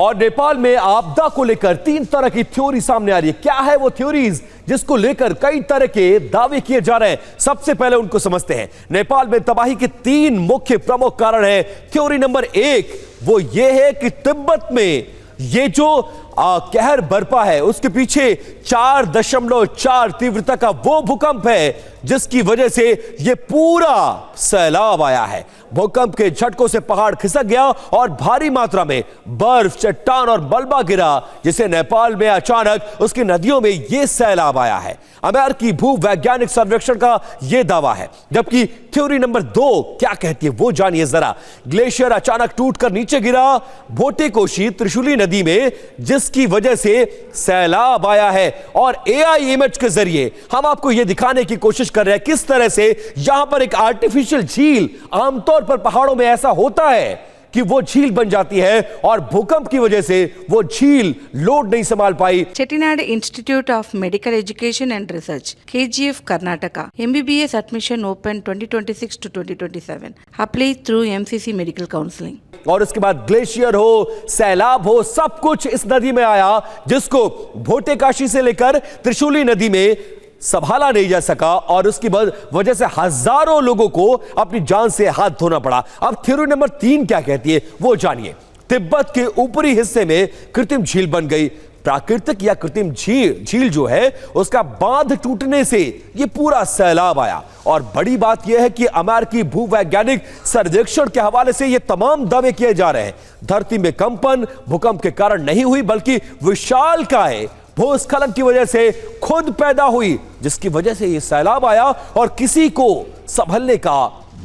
और नेपाल में आपदा को लेकर 3 तरह की थ्योरी सामने आ रही है। क्या है वो थ्योरीज जिसको लेकर कई तरह के दावे किए जा रहे हैं? सबसे पहले उनको समझते हैं। नेपाल में तबाही के 3 मुख्य प्रमुख कारण हैं। थ्योरी नंबर 1 वो ये है कि तिब्बत में ये जो कहर बरपा है उसके पीछे 4.4 तीव्रता का वो भूकंप है जिसकी वजह से ये पूरा सैलाब आया है। भूकंप के झटकों से पहाड़ खिसक गया और भारी मात्रा में बर्फ, चट्टान और मलबा गिरा, जिसे नेपाल में अचानक उसकी नदियों में यह सैलाब आया है। अमेरिकी भूवैज्ञानिक सर्वेक्षण का यह दावा है। जबकि थ्योरी नंबर 2 क्या कहती है वो जानिए जरा। ग्लेशियर अचानक टूटकर नीचे गिरा भोटेकोशी त्रिशूली नदी में, जिसकी वजह से सैलाब आया है। और एआई इमेज के जरिए हम आपको यह दिखाने की कोशिश कर रहे हैं किस तरह से यहां पर एक आर्टिफिशियल झील, आमतौर पर पहाड़ों में ऐसा होता है कि वो झील बन जाती है और भूकंप की वजह से वो झील लोड नहीं संभाल पाई। Chettinad Institute of Medical Education and Research, KGF, Karnataka. MBBS admission open 2026 to 2027. Apply through MCC Medical Counseling. और उसके बाद ग्लेशियर हो, सैलाब हो, सब कुछ इस नदी में आया जिसको भोटेकाशी से लेकर त्रिशूली नदी में संभाला नहीं जा सका और उसकी वजह से हजारों लोगों को अपनी जान से हाथ धोना पड़ा। अब थ्योरी नंबर 3 क्या कहती है वो जानिए। तिब्बत के ऊपरी हिस्से में कृत्रिम झील बन गई। प्राकृतिक या कृत्रिम झील जो है उसका बांध टूटने से यह पूरा सैलाब आया। और बड़ी बात यह है कि अमेरिकी भूवैज्ञानिक सर्वेक्षण के हवाले से यह तमाम दावे किए जा रहे हैं धरती में कंपन भूकंप के कारण नहीं हुई, बल्कि विशालकाय भूस्खलन की वजह से खुद पैदा हुई, जिसकी वजह से यह सैलाब आया और किसी को संभलने का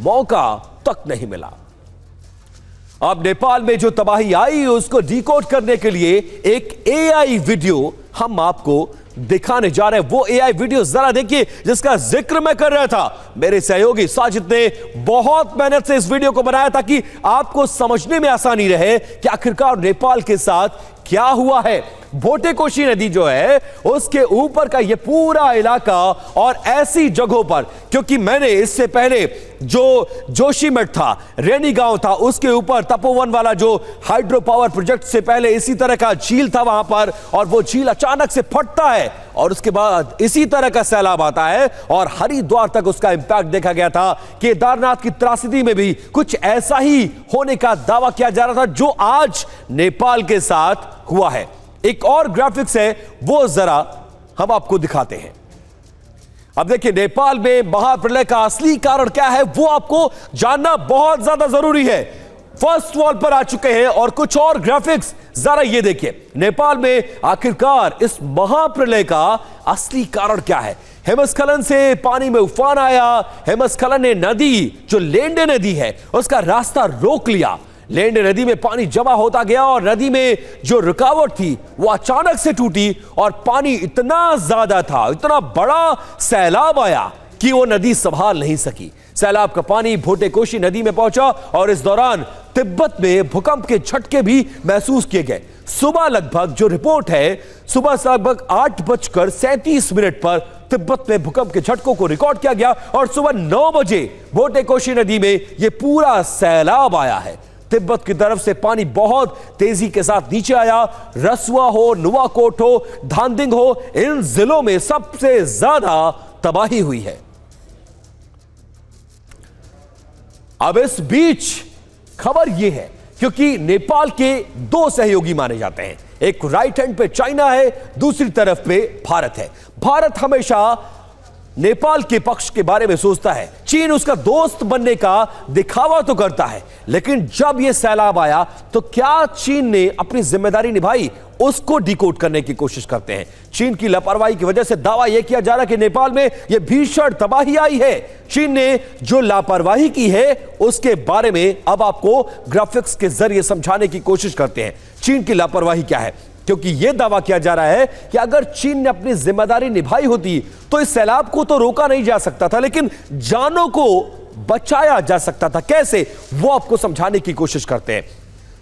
मौका तक नहीं मिला। अब नेपाल में जो तबाही आई उसको डिकोड करने के लिए एक एआई वीडियो हम आपको दिखाने जा रहे हैं। वो एआई वीडियो जरा देखिए जिसका जिक्र मैं कर रहा था। मेरे सहयोगी साजिद ने बहुत मेहनत से इस वीडियो को बनाया ताकि आपको समझने में आसानी रहे कि आखिरकार नेपाल के साथ क्या हुआ है। भोटेकोशी नदी जो है उसके ऊपर का ये पूरा इलाका और ऐसी जगहों पर, क्योंकि मैंने इससे पहले जो जोशीमठ था, रेनी गांव था, उसके ऊपर तपोवन वाला जो हाइड्रो पावर प्रोजेक्ट से पहले इसी तरह का झील था वहां पर, और वो झील अचानक से फटता है और उसके बाद इसी तरह का सैलाब आता है और हरिद्वार तक उसका इंपैक्ट देखा गया था। केदारनाथ की त्रासदी में भी कुछ ऐसा ही होने का दावा किया जा रहा था जो आज नेपाल के साथ हुआ है। एक और ग्राफिक्स है वो जरा हम आपको दिखाते हैं। अब देखिए नेपाल में महाप्रलय का असली कारण क्या है वो आपको जानना बहुत ज्यादा जरूरी है। फर्स्ट वॉल पर आ चुके हैं और कुछ और ग्राफिक्स जरा ये देखिए। नेपाल में आखिरकार इस महाप्रलय का असली कारण क्या है? हिमस्खलन से पानी में उफान आया। हिमस्खलन ने नदी जो लेंडे नदी है उसका रास्ता रोक लिया। लेंडे नदी में पानी जमा होता गया और नदी में जो रुकावट थी वो अचानक से टूटी और पानी इतना ज्यादा था, इतना बड़ा सैलाब आया कि वो नदी संभाल नहीं सकी। सैलाब का पानी भोटेकोशी नदी में पहुंचा और इस दौरान तिब्बत में भूकंप के झटके भी महसूस किए गए। सुबह लगभग जो रिपोर्ट है, सुबह लगभग 8:37 पर तिब्बत में भूकंप के झटकों को रिकॉर्ड किया गया और सुबह 9 बजे भोटेकोशी नदी में यह पूरा सैलाब आया है। तिब्बत की तरफ से पानी बहुत तेजी के साथ नीचे आया। रसुआ हो, नुवाकोट हो, धांदिंग हो, इन जिलों में सबसे ज्यादा तबाही हुई है। अब इस बीच खबर यह है क्योंकि नेपाल के 2 सहयोगी माने जाते हैं। एक राइट हैंड पे चाइना है, दूसरी तरफ पे भारत है। भारत हमेशा नेपाल के पक्ष के बारे में सोचता है। चीन उसका दोस्त बनने का दिखावा तो करता है, लेकिन जब यह सैलाब आया तो क्या चीन ने अपनी जिम्मेदारी निभाई उसको डिकोड करने की कोशिश करते हैं। चीन की लापरवाही की वजह से दावा यह किया जा रहा है कि नेपाल में यह भीषण तबाही आई है। चीन ने जो लापरवाही की है उसके बारे में अब आपको ग्राफिक्स के जरिए समझाने की कोशिश करते हैं। चीन की लापरवाही क्या है, क्योंकि यह दावा किया जा रहा है कि अगर चीन ने अपनी जिम्मेदारी निभाई होती तो इस सैलाब को तो रोका नहीं जा सकता था, लेकिन जानों को बचाया जा सकता था। कैसे, वो आपको समझाने की कोशिश करते हैं।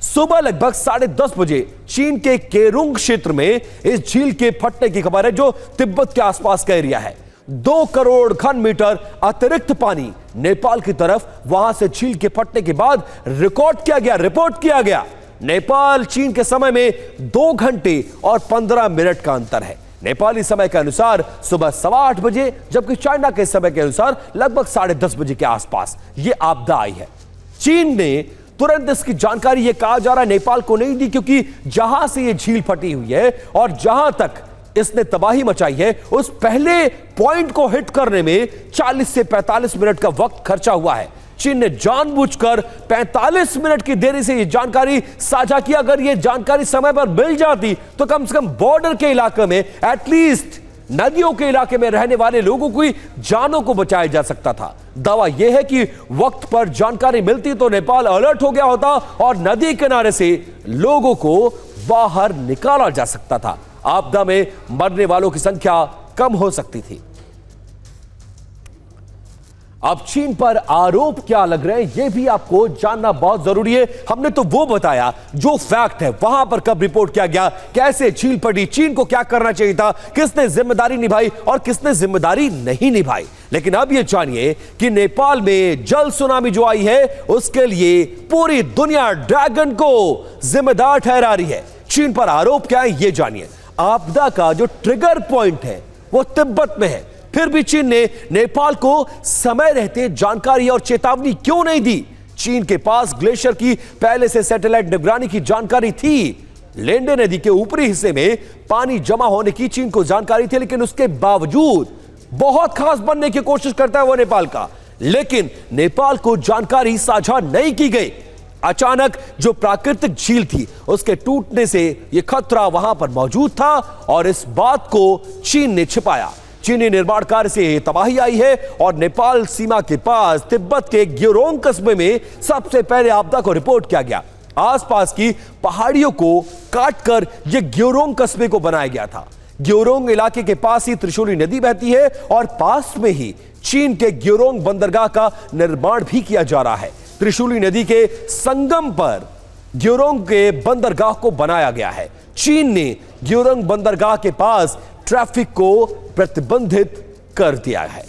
सुबह लगभग 10:30 बजे चीन के केरुंग क्षेत्र में इस झील के फटने की खबर है जो तिब्बत के आसपास का एरिया है। 2 करोड़ घन मीटर अतिरिक्त पानी नेपाल की तरफ वहां से झील के फटने के बाद रिकॉर्ड किया गया, रिपोर्ट किया गया। नेपाल चीन के समय में 2 घंटे और 15 मिनट का अंतर है। नेपाली समय के अनुसार सुबह 8:15 बजे, जबकि चाइना के समय के अनुसार लगभग 10:30 बजे के आसपास यह आपदा आई है। चीन ने तुरंत इसकी जानकारी, यह कहा जा रहा है, नेपाल को नहीं दी, क्योंकि जहां से यह झील फटी हुई है और जहां तक इसने तबाही मचाई है, उस पहले पॉइंट को हिट करने में 40 से 45 मिनट का वक्त खर्चा हुआ है। चीन ने जानबूझकर 45 मिनट की देरी से यह जानकारी साझा की। अगर यह जानकारी समय पर मिल जाती तो कम से कम बॉर्डर के इलाके में, एटलीस्ट नदियों के इलाके में रहने वाले लोगों की जानों को बचाया जा सकता था। दावा यह है कि वक्त पर जानकारी मिलती तो नेपाल अलर्ट हो गया होता और नदी किनारे से लोगों को बाहर निकाला जा सकता था। आपदा में मरने वालों की संख्या कम हो सकती थी। अब चीन पर आरोप क्या लग रहे हैं, यह भी आपको जानना बहुत जरूरी है। हमने तो वो बताया जो फैक्ट है, वहां पर कब रिपोर्ट किया गया, कैसे झील फटी, चीन को क्या करना चाहिए था, किसने जिम्मेदारी निभाई और किसने जिम्मेदारी नहीं निभाई। लेकिन अब यह जानिए कि नेपाल में जल सुनामी जो आई है, उसके लिए पूरी दुनिया ड्रैगन को जिम्मेदार ठहरा रही है। चीन पर आरोप क्या है, यह जानिए। आपदा का जो ट्रिगर पॉइंट है वो तिब्बत में है, फिर भी चीन ने नेपाल को समय रहते जानकारी और चेतावनी क्यों नहीं दी? चीन के पास ग्लेशियर की पहले से सैटेलाइट निगरानी की जानकारी थी। लेंडे नदी के ऊपरी हिस्से में पानी जमा होने की चीन को जानकारी थी, लेकिन उसके बावजूद बहुत खास बनने की कोशिश करता है वो नेपाल का, लेकिन नेपाल को जानकारी साझा नहीं की गई। अचानक जो प्राकृतिक झील थी उसके टूटने से यह खतरा वहां पर मौजूद था और इस बात को चीन ने छिपाया। चीनी निर्माण कार्य से तबाही आई है और नेपाल सीमा के पास तिब्बत के ग्योरोंग कस्बे में सबसे पहले आपदा को रिपोर्ट किया गया। आसपास की पहाड़ियों को काटकर यह ग्योरोंग कस्बे को बनाया गया था। ग्योरोंग इलाके के पास ही त्रिशूली नदी बहती है और पास में ही चीन के ग्योरोंग बंदरगाह का निर्माण भी किया जा रहा है। त्रिशूली नदी के संगम पर ग्योरोंग के बंदरगाह को बनाया गया है। चीन ने ग्योरोंग बंदरगाह के पास ट्रैफिक को प्रतिबंधित कर दिया है।